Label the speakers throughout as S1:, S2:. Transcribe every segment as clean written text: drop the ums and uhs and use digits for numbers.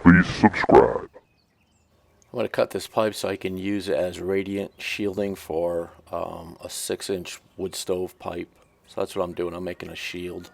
S1: please subscribe.
S2: I'm going to cut this pipe so I can use it as radiant shielding for a 6-inch wood stove pipe. So that's what I'm doing. I'm making a shield.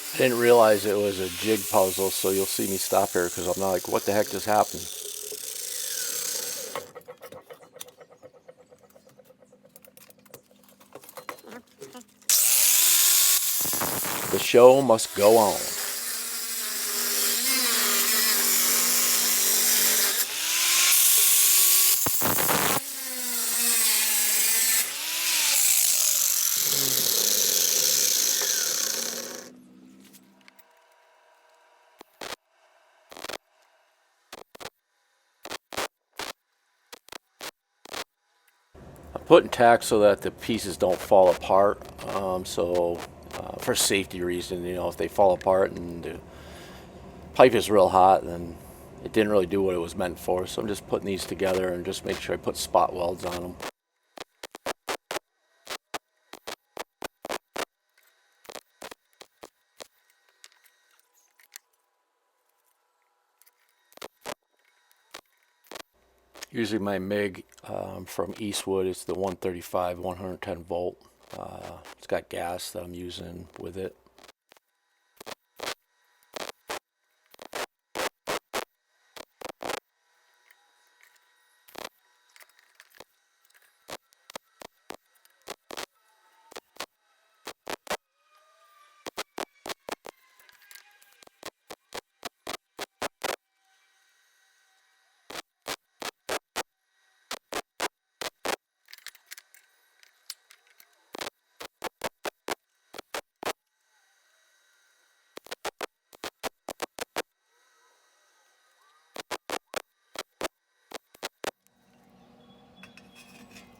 S2: I didn't realize it was a jig puzzle, so you'll see me stop here because I'm not like, what the heck just happened? The show must go on. I'm putting tack so that the pieces don't fall apart. For safety reason, if they fall apart and the pipe is real hot, then it didn't really do what it was meant for. So I'm just putting these together and just make sure I put spot welds on them. Usually my MIG from Eastwood is the 135, 110 volt. It's got gas that I'm using with it.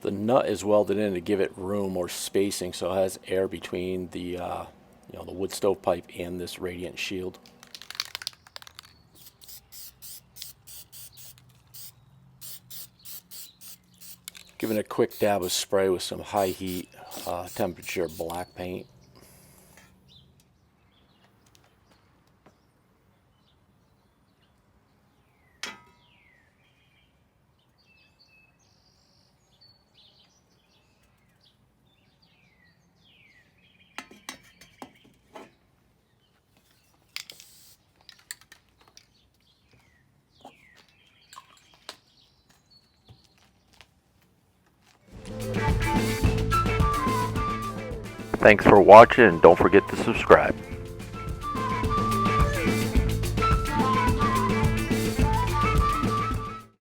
S2: The nut is welded in to give it room or spacing, so it has air between the the wood stove pipe and this radiant shield. Giving a quick dab of spray with some high heat temperature black paint.
S1: Thanks for watching and don't forget to subscribe.